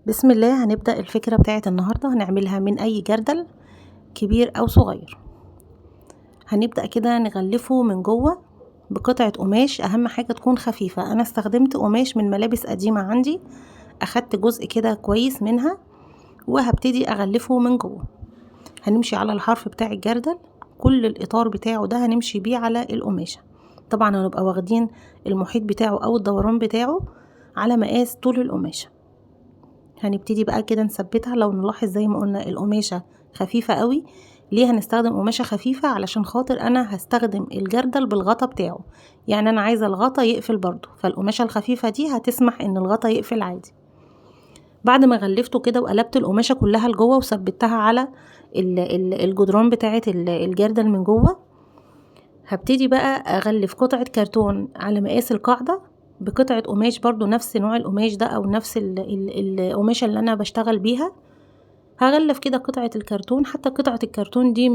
بسم الله. هنبدأ الفكرة بتاعة النهاردة هنعملها من أي جردل كبير أو صغير. هنبدأ كده نغلفه من جوه بقطعة قماش، أهم حاجة تكون خفيفة. أنا استخدمت قماش من ملابس قديمة عندي، أخدت جزء كده كويس منها وهبتدي أغلفه من جوه. هنمشي على الحرف بتاع الجردل، كل الإطار بتاعه ده هنمشي بيه على القماشة. طبعا هنبقى واخدين المحيط بتاعه أو الدوران بتاعه على مقاس طول القماشة. هنبتدي بقى كده نثبتها. لو نلاحظ زي ما قلنا القماشة خفيفة قوي. ليه هنستخدم قماشة خفيفة؟ علشان خاطر انا هستخدم الجردل بالغطا بتاعه، يعني انا عايزة الغطا يقفل برضو، فالقماشة الخفيفة دي هتسمح ان الغطا يقفل عادي. بعد ما غلفته كده وقلبت القماشة كلها لجوه وثبتها على الجدران بتاعة الجردل من جوه، هبتدي بقى اغلف قطعة كرتون على مقاس القاعدة بقطعة قماش برضو نفس نوع القماش ده او نفس القماشة اللي انا بشتغل بيها. هغلف كده قطعة الكرتون، حتى قطعة الكرتون دي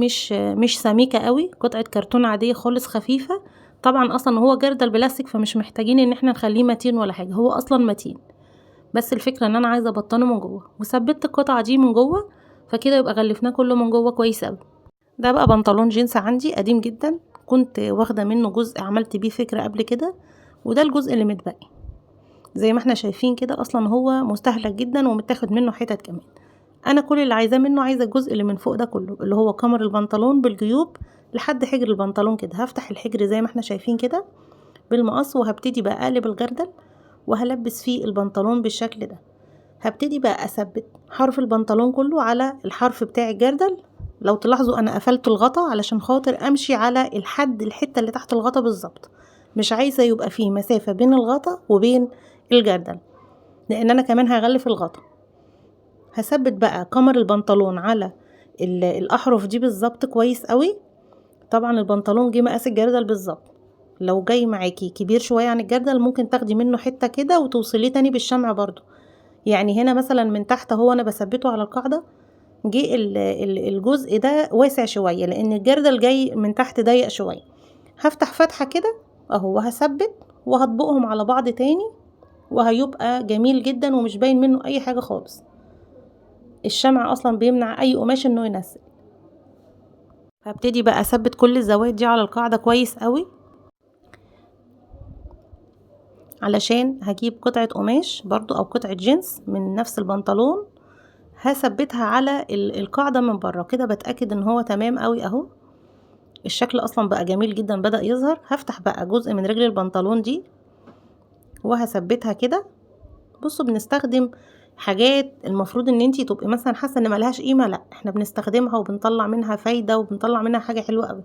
مش سميكة قوي، قطعة كرتون عادية خالص خفيفة. طبعا اصلا هو جردل بلاستيك فمش محتاجين ان احنا نخليه متين ولا حاجة، هو اصلا متين، بس الفكرة ان انا عايزة ابطنه من جوه. وثبت القطعة دي من جوه، فكده يبقى غلفناه كله من جوه كويس قوي. ده بقى بنطلون جينز عندي قديم جدا، كنت واخدة منه جزء عملت بيه فكرة قبل كده، وده الجزء اللي متبقي. زي ما احنا شايفين كده اصلا هو مستهلك جدا ومتاخد منه حتت كمان. انا كل اللي عايزاه منه، عايزه الجزء اللي من فوق ده كله اللي هو كمر البنطلون بالجيوب لحد حجر البنطلون كده. هفتح الحجر زي ما احنا شايفين كده بالمقص، وهبتدي بقى اقلب الجردل وهلبس فيه البنطلون بالشكل ده. هبتدي بقى اثبت حرف البنطلون كله على الحرف بتاع الجردل. لو تلاحظوا انا قفلت الغطا علشان خاطر امشي على الحته اللي تحت الغطا بالظبط، مش عايزه يبقى فيه مسافه بين الغطا وبين الجردل، لان انا كمان هغلف الغطا. هثبت بقى كمر البنطلون على الاحرف دي بالظبط كويس قوي. طبعا البنطلون جه مقاس الجردل بالظبط، لو جاي معاكي كبير شويه عن الجردل ممكن تاخدي منه حته كده وتوصليه تاني بالشمع برضو. يعني هنا مثلا من تحت هو انا بثبته على القاعده، جه الجزء ده واسع شويه لان الجردل جاي من تحت ضيق شويه. هفتح فتحه كده اهو وهثبت وهطبقهم على بعض تاني، وهيبقى جميل جدا ومش باين منه اي حاجه خالص. الشمع اصلا بيمنع اي قماش انه ينزل. هبتدي بقى اثبت كل الزوايا دي على القاعده كويس قوي، علشان هجيب قطعه قماش برضو او قطعه جينز من نفس البنطلون، هثبتها على القاعده من بره كده. بتاكد ان هو تمام قوي اهو. الشكل اصلا بقى جميل جدا، بدأ يظهر. هفتح بقى جزء من رجل البنطلون دي وهثبتها كده. بصوا بنستخدم حاجات المفروض ان انتي تبقي مثلا حاسه ان ملهاش قيمه، لا احنا بنستخدمها وبنطلع منها فايده وبنطلع منها حاجه حلوه قوي.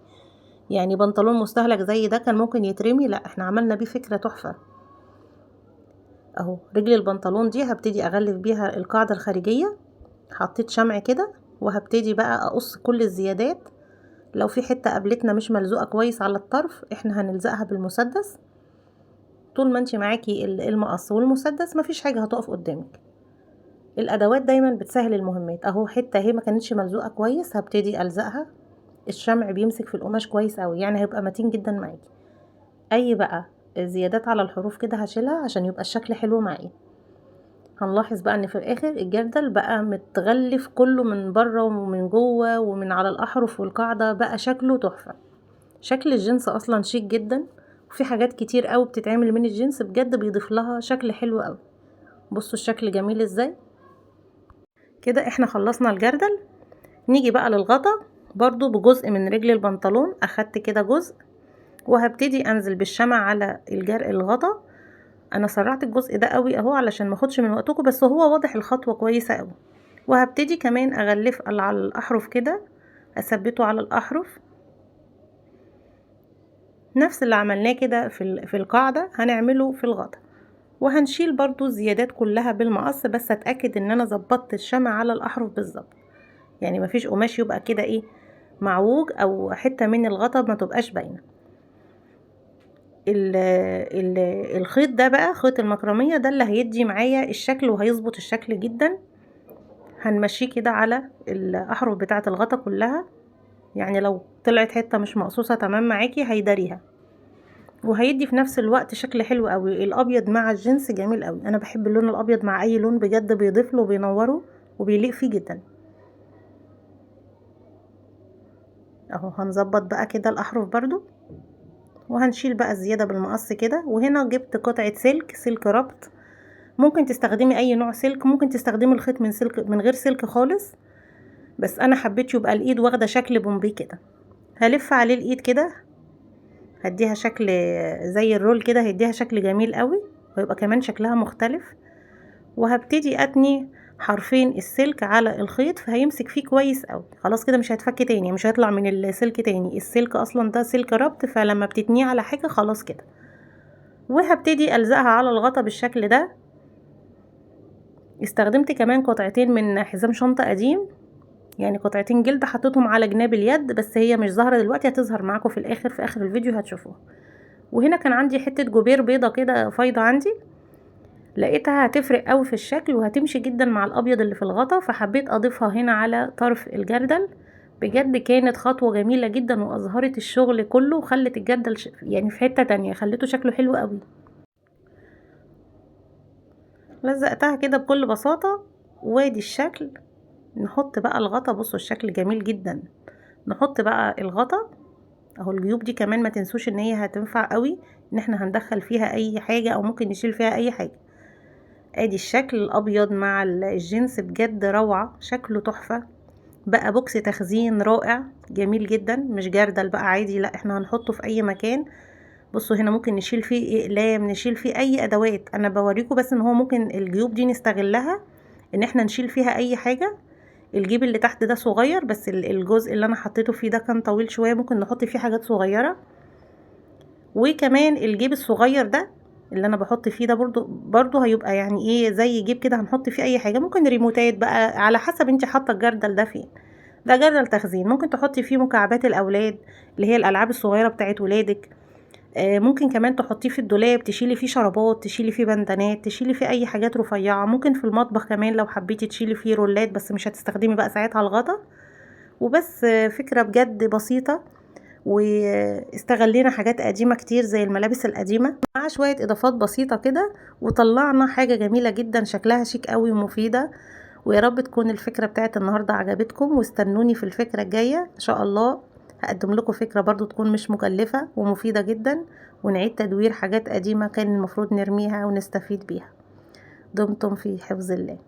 يعني بنطلون مستهلك زي ده كان ممكن يترمي، لا احنا عملنا بيه فكره تحفه اهو. رجل البنطلون دي هبتدي اغلف بيها القاعده الخارجيه. حطيت شمع كده وهبتدي بقى اقص كل الزيادات. لو في حته قابلتنا مش ملزوقه كويس على الطرف احنا هنلزقها بالمسدس. طول ما انتي معاكي المقص والمسدس مفيش حاجه هتقف قدامك. الادوات دايما بتسهل المهمات اهو. حته اهي ما كانتش ملزوقه كويس هبتدي الزقها. الشمع بيمسك في القماش كويس قوي، يعني هيبقى متين جدا معاكي. اي بقى زيادات على الحروف كده هشيلها عشان يبقى الشكل حلو معايا. هنلاحظ بقى ان في الاخر الجردل بقى متغلف كله من بره ومن جوه ومن على الاحرف والقاعده، بقى شكله تحفه. شكل الجنس اصلا شيك جدا، وفي حاجات كتير قوي بتتعمل من الجنس بجد بيضيف لها شكل حلو قوي. بصوا الشكل جميل ازاي. كده احنا خلصنا الجردل. نيجي بقى للغطا برضو بجزء من رجل البنطلون. اخدت كده جزء وهبتدي انزل بالشمع على الغطا. انا سرعت الجزء ده قوي اهو علشان ما اخدش من وقتكم، بس هو واضح الخطوه كويسه قوي. وهبتدي كمان اغلف على الاحرف كده، اثبته على الاحرف نفس اللي عملناه كده في القاعده هنعمله في الغطا. وهنشيل برضو الزيادات كلها بالمقص، بس اتاكد ان انا ظبطت الشمع على الاحرف بالظبط. يعني مفيش قماش يبقى كده ايه معوج او حته من الغطا ما تبقاش باينه. الخيط ده بقى خيط المكرميه ده اللي هيدي معايا الشكل وهيظبط الشكل جدا. هنمشيه كده على الاحرف بتاعه الغطا كلها، يعني لو طلعت حته مش مقصوصه تمام معاكي هيداريها. وهيدي في نفس الوقت شكل حلو قوي. الابيض مع الجنس جميل قوي، انا بحب اللون الابيض مع اي لون بجد، بيضيف له وبينوره وبيليق فيه جدا. اهو هنظبط بقى كده الاحرف برضو، وهنشيل بقى الزيادة بالمقص كده. وهنا جبت قطعة سلك ربط، ممكن تستخدمي اي نوع سلك، ممكن تستخدمي الخيط من سلك من غير سلك خالص، بس انا حبيت يبقى الايد واخدة شكل بومبي كده. هلف عليه الايد كده، هديها شكل زي الرول كده، هيديها شكل جميل قوي ويبقى كمان شكلها مختلف. وهبتدي اتني حرفين السلك على الخيط، فهيمسك فيه كويس قوي. خلاص كده مش هيتفك تاني، مش هيطلع من السلك تاني، السلك اصلا ده سلك ربط، فلما بتتنيه على حاجة خلاص كده. وهبتدي الزقها على الغطا بالشكل ده. استخدمت كمان قطعتين من حزام شنطة قديم، يعني قطعتين جلد، حطيتهم على جناب اليد، بس هي مش ظاهرة دلوقتي، هتظهر معاكم في الاخر، في اخر الفيديو هتشوفوها. وهنا كان عندي حتة جوبير بيضة كده فايضة عندي، لقيتها هتفرق قوي في الشكل وهتمشي جدا مع الابيض اللي في الغطا، فحبيت اضيفها هنا على طرف الجردل. بجد كانت خطوة جميلة جدا، واظهرت الشغل كله وخلت الجردل يعني في حتة تانية، خليته شكله حلو قوي. لزقتها كده بكل بساطة، وادي الشكل. نحط بقى الغطا، بصوا الشكل جميل جدا. نحط بقى الغطا اهو. الجيوب دي كمان ما تنسوش ان هي هتنفع قوي، ان احنا هندخل فيها اي حاجة او ممكن نشيل فيها اي حاجة. ادي الشكل الابيض مع الجنس، بجد روعة، شكله تحفة. بقى بوكس تخزين رائع جميل جدا، مش جردل بقى عادي، لا احنا هنحطه في اي مكان. بصوا هنا ممكن نشيل فيه اقلام، نشيل فيه اي ادوات. انا بوريكم بس ان هو ممكن الجيوب دي نستغلها ان احنا نشيل فيها اي حاجة. الجيب اللي تحت ده صغير، بس الجزء اللي انا حطيته فيه ده كان طويل شوية، ممكن نحط فيه حاجات صغيرة. وكمان الجيب الصغير ده اللي انا بحط فيه ده برضو هيبقى يعني ايه زي جيب كده، هنحط فيه اي حاجة، ممكن ريموتات بقى على حسب انت حاطة الجردل ده فين. ده جردل تخزين، ممكن تحطي فيه مكعبات الاولاد اللي هي الالعاب الصغيرة بتاعت ولادك. ممكن كمان تحطيه في الدولاب، تشيلي فيه شرابات، تشيلي فيه بندانات، تشيلي فيه اي حاجات رفيعة. ممكن في المطبخ كمان لو حبيتي تشيلي فيه رولات، بس مش هتستخدمي بقى ساعتها الغطا. وبس فكرة بجد بسيطة، واستغلينا حاجات قديمة كتير زي الملابس القديمة مع شوية اضافات بسيطة كده، وطلعنا حاجة جميلة جدا شكلها شيك قوي ومفيدة. ويا رب تكون الفكرة بتاعت النهاردة عجبتكم، واستنوني في الفكرة الجاية ان شاء الله. هقدم لكم فكرة برضو تكون مش مكلفة ومفيدة جدا، ونعيد تدوير حاجات قديمة كان المفروض نرميها ونستفيد بيها. دمتم في حفظ الله.